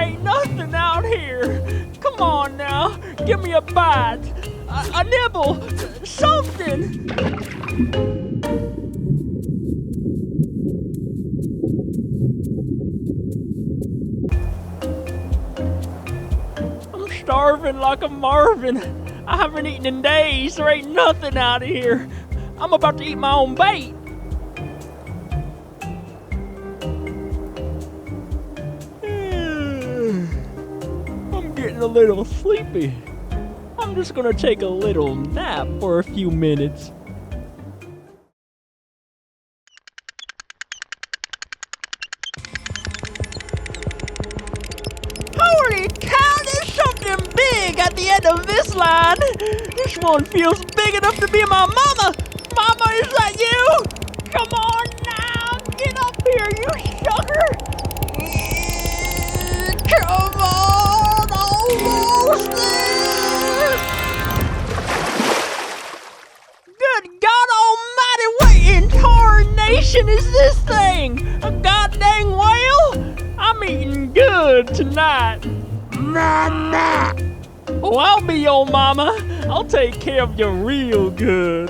ain't nothing out here. Come on now, give me a bite, a nibble, something. I'm starving like a Marvin. I haven't eaten in days. There ain't nothing out of here. I'm about to eat my own bait. I'm getting a little sleepy. I'm just gonna take a little nap for a few minutes. Holy cow, there's something big at the end of this line. This one feels big enough to be my mama. Mama, is that you? Come on now, get up here, you sucker. Come on, almost there. Good God almighty, what in tarnation is this thing? A goddamn whale? I'm eating good tonight. Mama. Oh, I'll be your mama. I'll take care of you real good.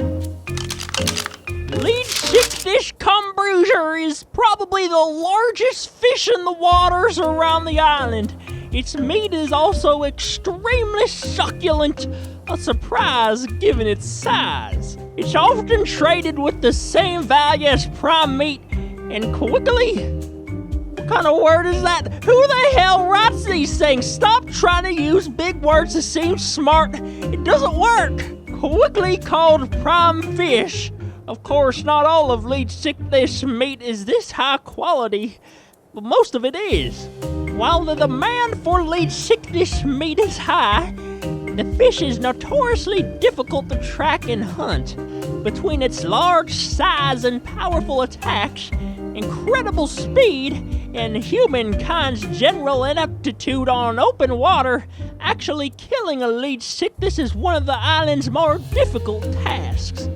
Leedsichthys bruiser is probably the largest fish in the waters around the island. Its meat is also extremely succulent, a surprise given its size. It's often traded with the same value as prime meat, and quickly? What kind of word is that? Who the hell writes these things? Stop trying to use big words to seem smart. It doesn't work. Quickly called prime fish. Of course, not all of Leedsichthys meat is this high quality, but most of it is. While the demand for Leedsichthys meat is high, the fish is notoriously difficult to track and hunt. Between its large size and powerful attacks, incredible speed, and humankind's general ineptitude on open water, actually killing a Leedsichthys is one of the island's more difficult tasks.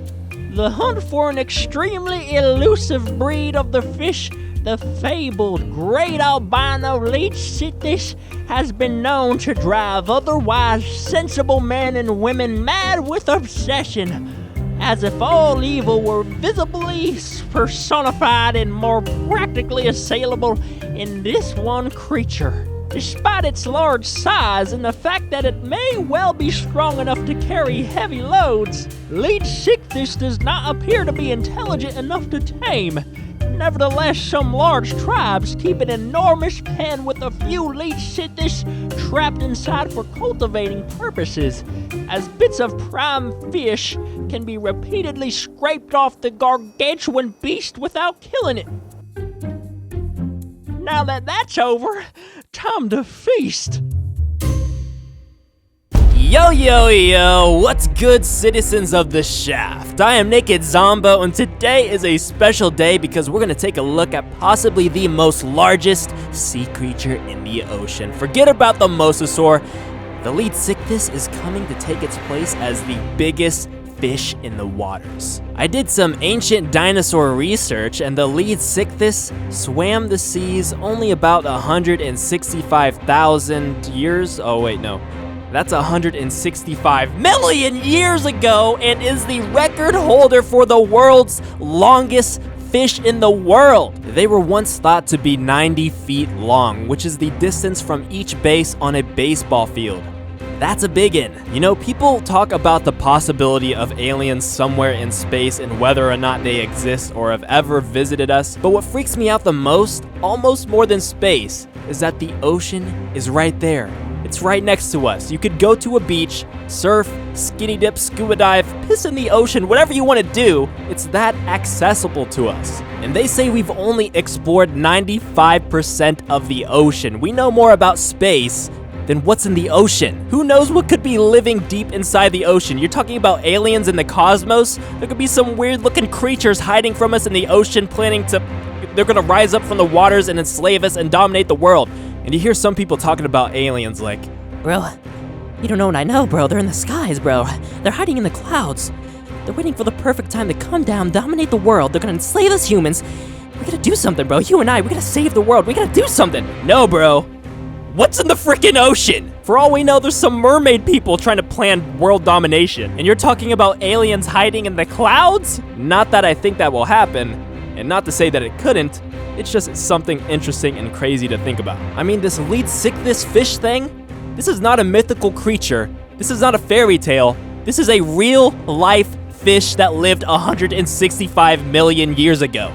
The hunt for an extremely elusive breed of the fish, the fabled Great Albino Leedsichthy, has been known to drive otherwise sensible men and women mad with obsession, as if all evil were visibly personified and more practically assailable in this one creature. Despite its large size and the fact that it may well be strong enough to carry heavy loads, Leedsichthys does not appear to be intelligent enough to tame. Nevertheless, some large tribes keep an enormous pen with a few Leedsichthys trapped inside for cultivating purposes, as bits of prime fish can be repeatedly scraped off the gargantuan beast without killing it. Now that that's over, time to feast. Yo, yo, yo, what's good, citizens of the Shaft? I am Naked Zombo, and today is a special day because we're gonna take a look at possibly the most largest sea creature in the ocean. Forget about the Mosasaur. The Leedsichthys is coming to take its place as the biggest fish in the waters. I did some ancient dinosaur research, and the Leedsichthys swam the seas only about 165,000 years. Oh wait, no. That's 165 million years ago, and is the record holder for the world's longest fish in the world. They were once thought to be 90 feet long, which is the distance from each base on a baseball field. That's a biggin. You know, people talk about the possibility of aliens somewhere in space and whether or not they exist or have ever visited us, but what freaks me out the most, almost more than space, is that the ocean is right there. It's right next to us. You could go to a beach, surf, skinny dip, scuba dive, piss in the ocean, whatever you want to do. It's that accessible to us. And they say we've only explored 95% of the ocean. We know more about space than what's in the ocean. Who knows what could be living deep inside the ocean? You're talking about aliens in the cosmos? There could be some weird looking creatures hiding from us in the ocean they're gonna rise up from the waters and enslave us and dominate the world. And you hear some people talking about aliens like, bro, you don't know what I know, bro. They're in the skies, bro. They're hiding in the clouds. They're waiting for the perfect time to come down, dominate the world. They're gonna enslave us humans. We gotta do something, bro. You and I, we gotta save the world. We gotta do something. no bro, What's in the freaking ocean? For all we know, there's some mermaid people trying to plan world domination. And you're talking about aliens hiding in the clouds? Not that I think that will happen, and not to say that it couldn't. It's just something interesting and crazy to think about. I mean, this Leedsichthys fish thing, this is not a mythical creature. This is not a fairy tale. This is a real life fish that lived 165 million years ago.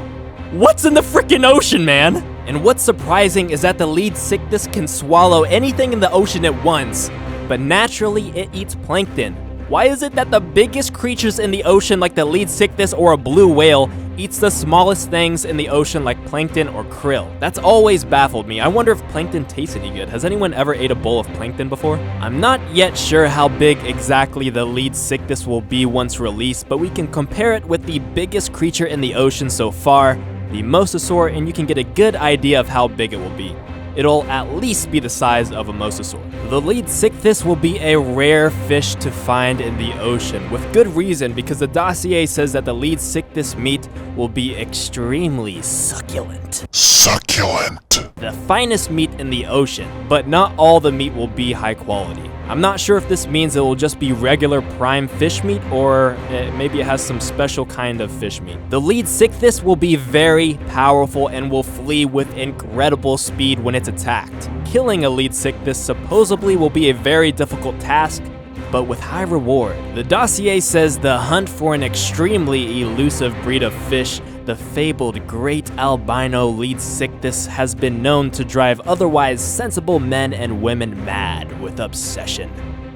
What's in the freaking ocean, man? And what's surprising is that the Leedsichthys can swallow anything in the ocean at once, but naturally it eats plankton. Why is it that the biggest creatures in the ocean, like the Leedsichthys or a blue whale, eats the smallest things in the ocean like plankton or krill? That's always baffled me. I wonder if plankton tastes any good. Has anyone ever ate a bowl of plankton before? I'm not yet sure how big exactly the Leedsichthys will be once released, but we can compare it with the biggest creature in the ocean so far, the Mosasaur, and you can get a good idea of how big it will be. It'll at least be the size of a Mosasaur. The Leedsichthys will be a rare fish to find in the ocean, with good reason, because the dossier says that the Leedsichthys meat will be extremely succulent. The finest meat in the ocean, but not all the meat will be high quality. I'm not sure if this means it will just be regular prime fish meat, or maybe it has some special kind of fish meat. The Leedsichthys will be very powerful and will flee with incredible speed when it's attacked. Killing a Leedsichthys supposedly will be a very difficult task, but with high reward. The dossier says the hunt for an extremely elusive breed of fish, the fabled Great Albino Leedsichthy, has been known to drive otherwise sensible men and women mad with obsession,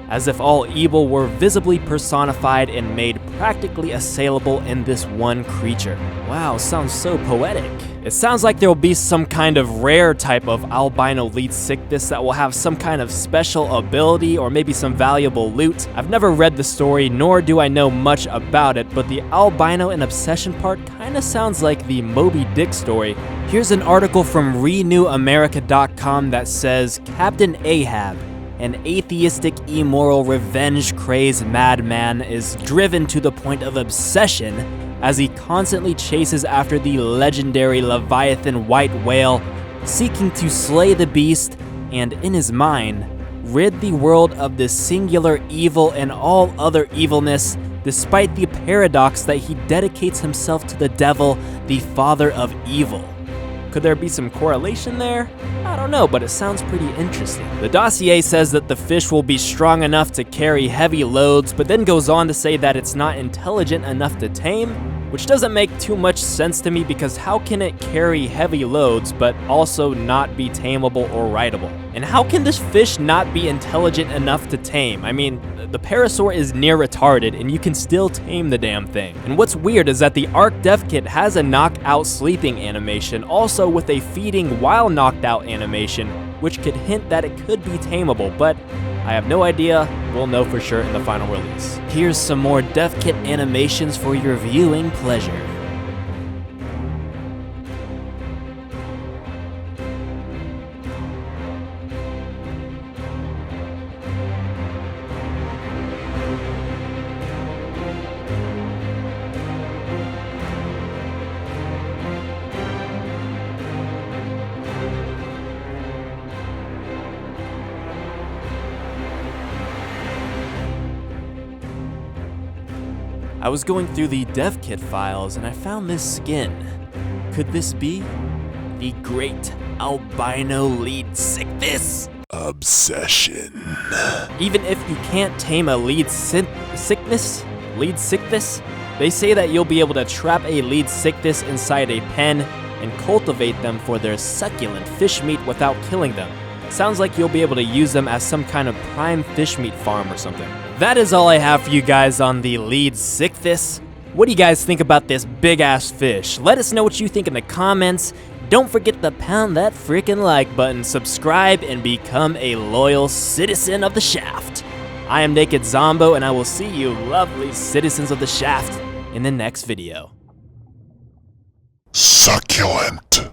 as if all evil were visibly personified and made practically assailable in this one creature. Wow, sounds so poetic. It sounds like there will be some kind of rare type of albino Leedsichthys that will have some kind of special ability or maybe some valuable loot. I've never read the story, nor do I know much about it, but the albino and obsession part kinda sounds like the Moby Dick story. Here's an article from RenewAmerica.com that says, Captain Ahab, an atheistic, immoral, revenge-crazed madman, is driven to the point of obsession as he constantly chases after the legendary Leviathan white whale, seeking to slay the beast and, in his mind, rid the world of the singular evil and all other evilness, despite the paradox that he dedicates himself to the devil, the father of evil. Could there be some correlation there? I don't know, but it sounds pretty interesting. The dossier says that the fish will be strong enough to carry heavy loads, but then goes on to say that it's not intelligent enough to tame, which doesn't make too much sense to me, because how can it carry heavy loads but also not be tameable or rideable? And how can this fish not be intelligent enough to tame? I mean, the parasaur is near retarded and you can still tame the damn thing. And what's weird is that the ARK dev kit has a knockout sleeping animation, also with a feeding while knocked out animation, which could hint that it could be tameable, but I have no idea. We'll know for sure in the final release. Here's some more dev kit animations for your viewing pleasure. I was going through the dev kit files and I found this skin. Could this be the Great Albino Leedsichthys? Obsession. Even if you can't tame a Leedsichthys, they say that you'll be able to trap a Leedsichthys inside a pen and cultivate them for their succulent fish meat without killing them. Sounds like you'll be able to use them as some kind of prime fish meat farm or something. That is all I have for you guys on the Leedsichthys. What do you guys think about this big ass fish? Let us know what you think in the comments. Don't forget to pound that freaking like button, subscribe, and become a loyal citizen of the shaft. I am Naked Zombo, and I will see you lovely citizens of the shaft in the next video. Succulent.